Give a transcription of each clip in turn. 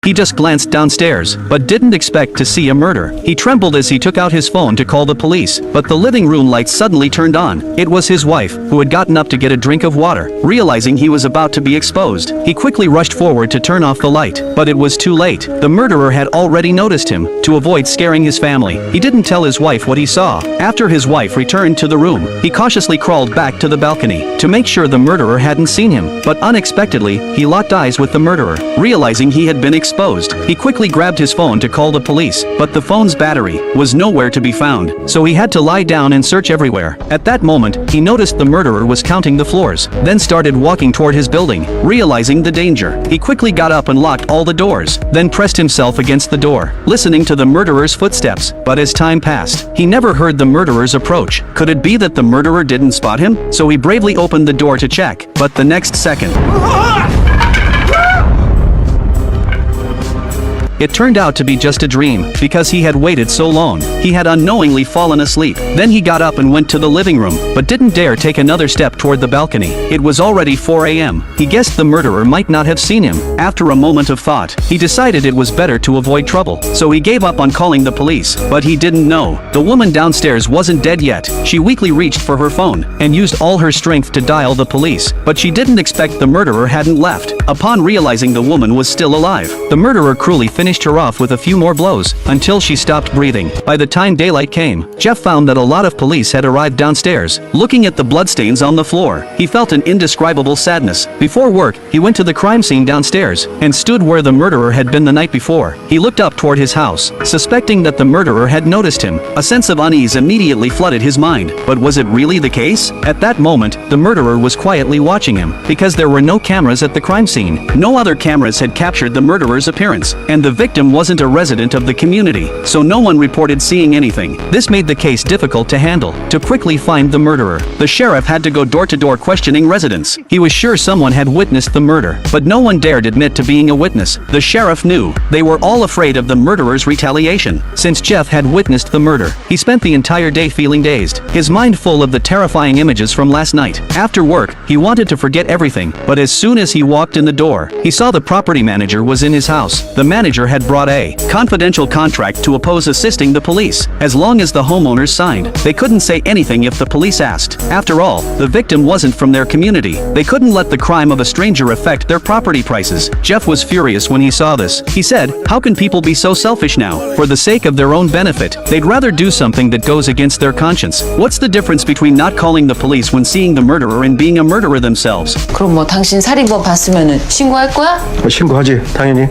He just glanced downstairs, but didn't expect to see a murder. He trembled as he took out his phone to call the police, but the living room lights suddenly turned on. It was his wife, who had gotten up to get a drink of water. Realizing he was about to be exposed, he quickly rushed forward to turn off the light, but it was too late. The murderer had already noticed him. To avoid scaring his family, he didn't tell his wife what he saw. After his wife returned to the room, he cautiously crawled back to the balcony to make sure the murderer hadn't seen him, but unexpectedly, he locked eyes with the murderer. Realizing he had been exposed, he quickly grabbed his phone to call the police, but the phone's battery was nowhere to be found, so he had to lie down and search everywhere. At that moment, he noticed the murderer was counting the floors, then started walking toward his building. Realizing the danger, he quickly got up and locked all the doors, then pressed himself against the door, listening to the murderer's footsteps. But as time passed, he never heard the murderer's approach. Could it be that the murderer didn't spot him? So he bravely opened the door to check, but the next second, it turned out to be just a dream, because he had waited so long. He had unknowingly fallen asleep. Then he got up and went to the living room, but didn't dare take another step toward the balcony. It was already 4 a.m. He guessed the murderer might not have seen him. After a moment of thought, he decided it was better to avoid trouble, so he gave up on calling the police. But he didn't know, the woman downstairs wasn't dead yet. She weakly reached for her phone, and used all her strength to dial the police, but she didn't expect the murderer hadn't left. Upon realizing the woman was still alive, the murderer cruelly finished her off with a few more blows, until she stopped breathing. By the time daylight came, Jeff found that a lot of police had arrived downstairs. Looking at the bloodstains on the floor, he felt an indescribable sadness. Before work, he went to the crime scene downstairs, and stood where the murderer had been the night before. He looked up toward his house, suspecting that the murderer had noticed him. A sense of unease immediately flooded his mind, but was it really the case? At that moment, the murderer was quietly watching him, because there were no cameras at the crime scene. No other cameras had captured the murderer's appearance, and the victim wasn't a resident of the community, so no one reported seeing anything. This made the case difficult to handle. To quickly find the murderer, the sheriff had to go door to door questioning residents. He was sure someone had witnessed the murder, but no one dared admit to being a witness. The sheriff knew. They were all afraid of the murderer's retaliation. Since Jeff had witnessed the murder, he spent the entire day feeling dazed, his mind full of the terrifying images from last night. After work, he wanted to forget everything, but as soon as he walked in the door, he saw the property manager was in his house. The manager had brought a confidential contract to oppose assisting the police. As long as the homeowners signed, they couldn't say anything if the police asked. After all, the victim wasn't from their community. They couldn't let the crime of a stranger affect their property prices. Jeff was furious when he saw this. He said, "How can people be so selfish now? For the sake of their own benefit, they'd rather do something that goes against their conscience. What's the difference between not calling the police when seeing the murderer and being a murderer themselves?" 그럼 뭐 당신 살인범 봤으면은 신고할 거야? 신고하지, 당연히.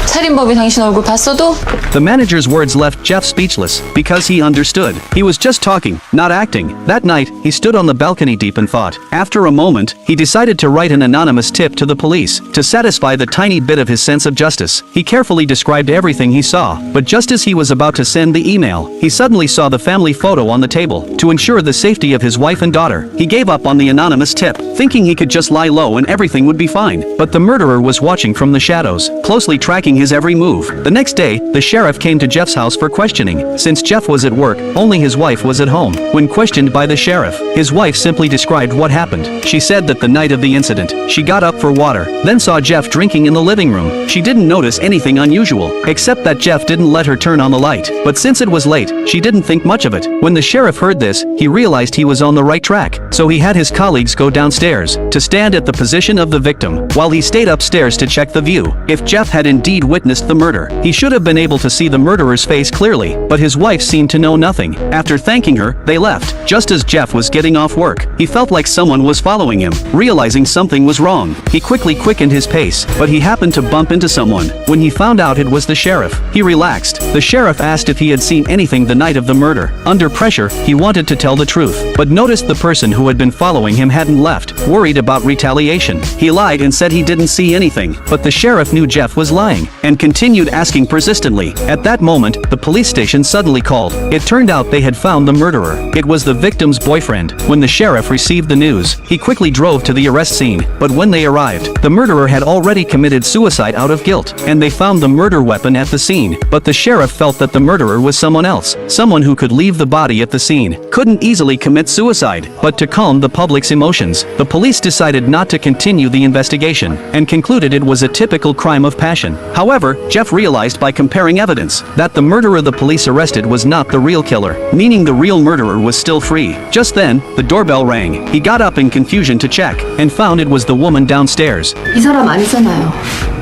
살인범이 당신 얼굴 봤어도? The manager's words left Jeff speechless, because he understood. He was just talking, not acting. That night, he stood on the balcony deep in thought. After a moment, he decided to write an anonymous tip to the police, to satisfy the tiny bit of his sense of justice. He carefully described everything he saw, but just as he was about to send the email, he suddenly saw the family photo on the table. To ensure the safety of his wife and daughter, he gave up on the anonymous tip, thinking he could just lie low and everything would be fine. But the murderer was watching from the shadows, closely tracking his every move. The next day, the sheriff came to Jeff's house for questioning. Since Jeff was at work, only his wife was at home. When questioned by the sheriff, his wife simply described what happened. She said that the night of the incident, she got up for water, then saw Jeff drinking in the living room. She didn't notice anything unusual, except that Jeff didn't let her turn on the light. But since it was late, she didn't think much of it. When the sheriff heard this, he realized he was on the right track. So he had his colleagues go downstairs, to stand at the position of the victim, while he stayed upstairs to check the view. If Jeff had indeed witnessed the murder, he should have been able to see the murderer's face clearly, but his wife seemed to know nothing. After thanking her, they left. Just as Jeff was getting off work, he felt like someone was following him. Realizing something was wrong, he quickly quickened his pace, but he happened to bump into someone. When he found out it was the sheriff, he relaxed. The sheriff asked if he had seen anything the night of the murder. Under pressure, he wanted to tell the truth, but noticed the person who had been following him hadn't left. Worried about retaliation, he lied and said he didn't see anything, but the sheriff knew Jeff was lying, and continued asking persistently. At that moment, the police station suddenly called. It turned out they had found the murderer. It was the victim's boyfriend. When the sheriff received the news, he quickly drove to the arrest scene, but when they arrived, the murderer had already committed suicide out of guilt, and they found the murder weapon at the scene. But the sheriff felt that the murderer was someone else, someone who could leave the body at the scene, couldn't easily commit suicide. But to calm the public's emotions, the police decided not to continue the investigation, and concluded it was a typical crime of passion. However, However, Jeff realized by comparing evidence that the murderer the police arrested was not the real killer, meaning the real murderer was still free. Just then, the doorbell rang. He got up in confusion to check and found it was the woman downstairs. 이 사람 아니잖아요.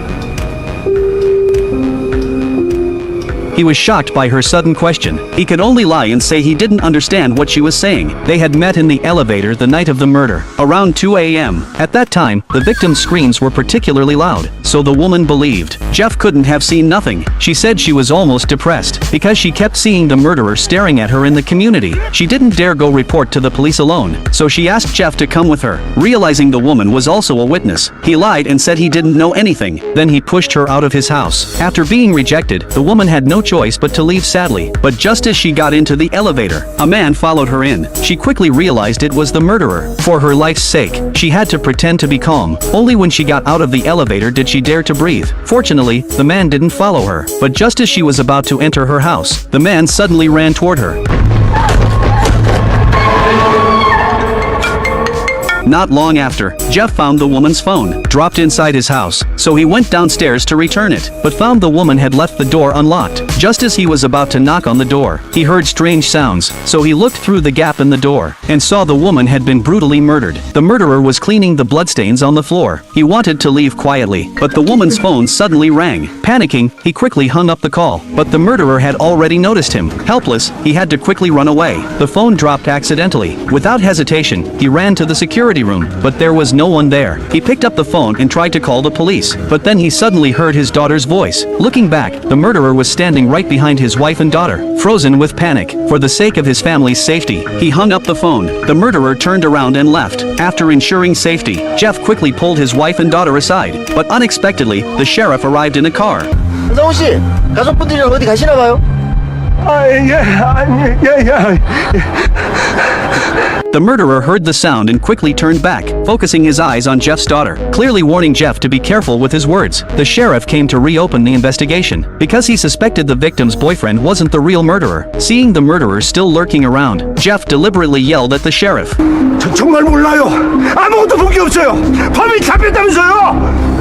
He was shocked by her sudden question. He could only lie and say he didn't understand what she was saying. They had met in the elevator the night of the murder, around 2 a.m. At that time, the victim's screams were particularly loud, so the woman believed Jeff couldn't have seen nothing. She said she was almost depressed because she kept seeing the murderer staring at her in the community. She didn't dare go report to the police alone, so she asked Jeff to come with her. Realizing the woman was also a witness, he lied and said he didn't know anything. Then he pushed her out of his house. After being rejected, the woman had no choice but to leave sadly. But just as she got into the elevator, a man followed her in. She quickly realized it was the murderer. For her life's sake, she had to pretend to be calm. Only when she got out of the elevator did she dare to breathe. Fortunately, the man didn't follow her. But just as she was about to enter her house, the man suddenly ran toward her. Not long after, Jeff found the woman's phone, dropped inside his house, so he went downstairs to return it, but found the woman had left the door unlocked. Just as he was about to knock on the door, he heard strange sounds, so he looked through the gap in the door, and saw the woman had been brutally murdered. The murderer was cleaning the bloodstains on the floor. He wanted to leave quietly, but the woman's phone suddenly rang. Panicking, he quickly hung up the call, but the murderer had already noticed him. Helpless, he had to quickly run away. The phone dropped accidentally. Without hesitation, he ran to the security room, but there was no one there. He picked up the phone and tried to call the police, but then he suddenly heard his daughter's voice. Looking back, the murderer was standing right behind his wife and daughter. Frozen with panic, for the sake of his family's safety, he hung up the phone. The murderer turned around and left. After ensuring safety, Jeff quickly pulled his wife and daughter aside, but unexpectedly, the sheriff arrived in a car. 성우 씨, 가족분들이랑 어디 가시나 봐요? The murderer heard the sound and quickly turned back, focusing his eyes on Jeff's daughter, clearly warning Jeff to be careful with his words. The sheriff came to reopen the investigation, because he suspected the victim's boyfriend wasn't the real murderer. Seeing the murderer still lurking around, Jeff deliberately yelled at the sheriff. 저 정말 몰라요. 아무것도 본 게 없어요. 범인 잡혔다면서요.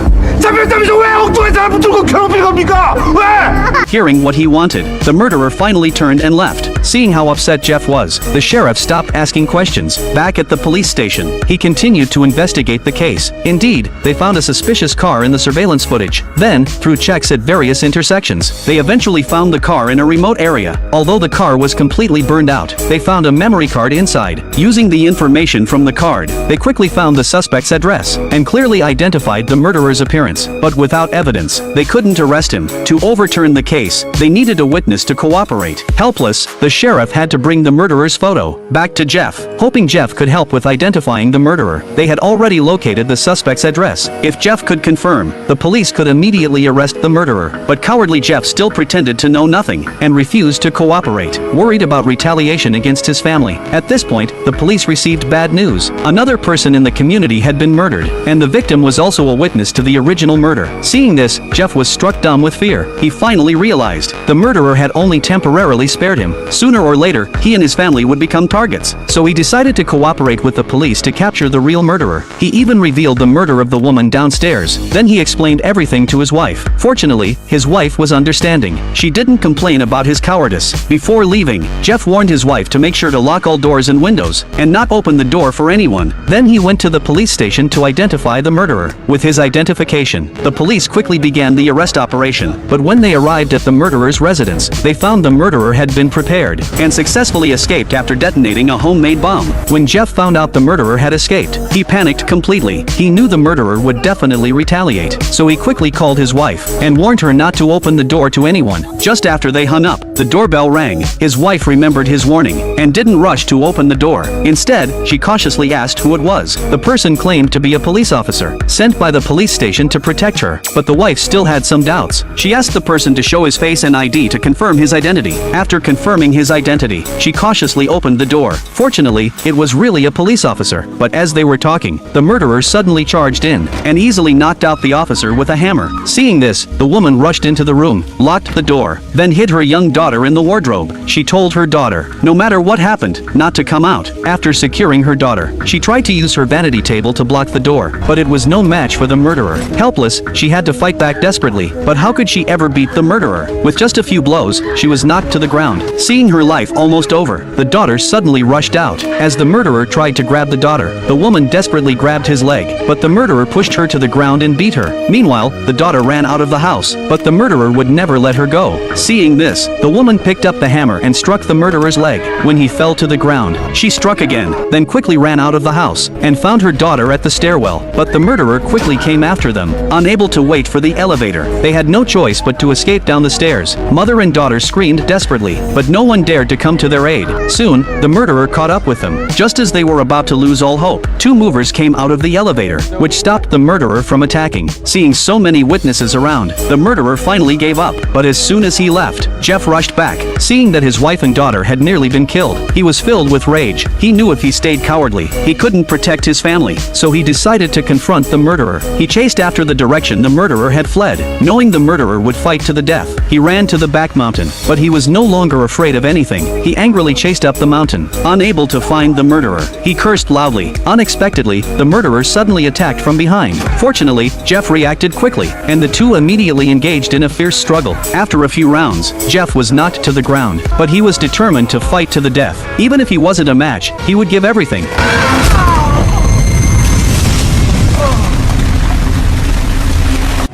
잡혔다면서 왜 엉뚱한 사람 붙들고 괴롭힐 겁니까? 왜? Hearing what he wanted, the murderer finally turned and left. Seeing how upset Jeff was, the sheriff stopped asking questions. Back at the police station, he continued to investigate the case. Indeed, they found a suspicious car in the surveillance footage. Then, through checks at various intersections, they eventually found the car in a remote area. Although the car was completely burned out, they found a memory card inside. Using the information from the card, they quickly found the suspect's address and clearly identified the murderer's appearance. But without evidence, they couldn't arrest him. To overturn the case, they needed a witness to cooperate. Helpless, the sheriff had to bring the murderer's photo back to Jeff, hoping Jeff could help with identifying the murderer. They had already located the suspect's address. If Jeff could confirm, the police could immediately arrest the murderer. But cowardly Jeff still pretended to know nothing and refused to cooperate, worried about retaliation against his family. At this point, the police received bad news. Another person in the community had been murdered, and the victim was also a witness to the original murder. Seeing this, Jeff was struck dumb with fear. He finally realized the murderer had only temporarily spared him. Sooner or later, he and his family would become targets. So he decided to cooperate with the police to capture the real murderer. He even revealed the murder of the woman downstairs. Then he explained everything to his wife. Fortunately, his wife was understanding. She didn't complain about his cowardice. Before leaving, Jeff warned his wife to make sure to lock all doors and windows and not open the door for anyone. Then he went to the police station to identify the murderer. With his identification, the police quickly began the arrest operation, but when they arrived at the murderer's residence, they found the murderer had been prepared and successfully escaped after detonating a homemade bomb. When Jeff found out the murderer had escaped, he panicked completely. He knew the murderer would definitely retaliate, so he quickly called his wife and warned her not to open the door to anyone. Just after they hung up, the doorbell rang. His wife remembered his warning and didn't rush to open the door. Instead, she cautiously asked who it was. The person claimed to be a police officer, sent by the police station to protect her, but the wife still had some doubts. She asked the person to show his face and ID to confirm his identity. After confirming his identity, she cautiously opened the door. Fortunately, it was really a police officer, but as they were talking, the murderer suddenly charged in and easily knocked out the officer with a hammer. Seeing this, the woman rushed into the room, locked the door, then hid her young daughter daughter in the wardrobe. She told her daughter, no matter what happened, not to come out. After securing her daughter, she tried to use her vanity table to block the door, but it was no match for the murderer. Helpless, she had to fight back desperately, but how could she ever beat the murderer? With just a few blows, she was knocked to the ground. Seeing her life almost over, the daughter suddenly rushed out. As the murderer tried to grab the daughter, the woman desperately grabbed his leg, but the murderer pushed her to the ground and beat her. Meanwhile, the daughter ran out of the house, but the murderer would never let her go. Seeing this, the woman picked up the hammer and struck the murderer's leg. When he fell to the ground, she struck again, then quickly ran out of the house, and found her daughter at the stairwell, but the murderer quickly came after them. Unable to wait for the elevator, they had no choice but to escape down the stairs. Mother and daughter screamed desperately, but no one dared to come to their aid. Soon, the murderer caught up with them. Just as they were about to lose all hope, two movers came out of the elevator, which stopped the murderer from attacking. Seeing so many witnesses around, the murderer finally gave up, but as soon as he left, Jeff rushed back. Seeing that his wife and daughter had nearly been killed, he was filled with rage. He knew if he stayed cowardly, he couldn't protect his family, so he decided to confront the murderer. He chased after the direction the murderer had fled. Knowing the murderer would fight to the death, he ran to the back mountain, but he was no longer afraid of anything. He angrily chased up the mountain. Unable to find the murderer, he cursed loudly. Unexpectedly, the murderer suddenly attacked from behind. Fortunately, Jeff reacted quickly, and the two immediately engaged in a fierce struggle. After a few rounds, Jeff was knocked to the ground, but he was determined to fight to the death. Even if he wasn't a match, he would give everything.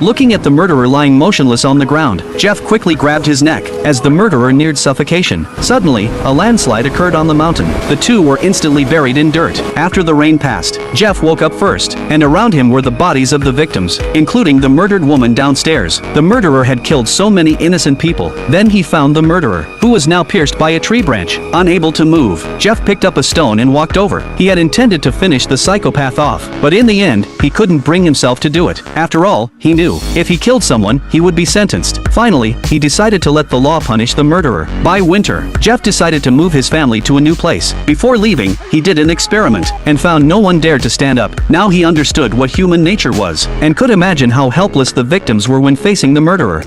Looking at the murderer lying motionless on the ground, Jeff quickly grabbed his neck, as the murderer neared suffocation. Suddenly, a landslide occurred on the mountain. The two were instantly buried in dirt. After the rain passed, Jeff woke up first, and around him were the bodies of the victims, including the murdered woman downstairs. The murderer had killed so many innocent people. Then he found the murderer, who was now pierced by a tree branch. Unable to move, Jeff picked up a stone and walked over. He had intended to finish the psychopath off, but in the end, he couldn't bring himself to do it. After all, he knew if he killed someone, he would be sentenced. Finally, he decided to let the law punish the murderer. By winter, Jeff decided to move his family to a new place. Before leaving, he did an experiment, and found no one dared to stand up. Now he understood what human nature was, and could imagine how helpless the victims were when facing the murderer.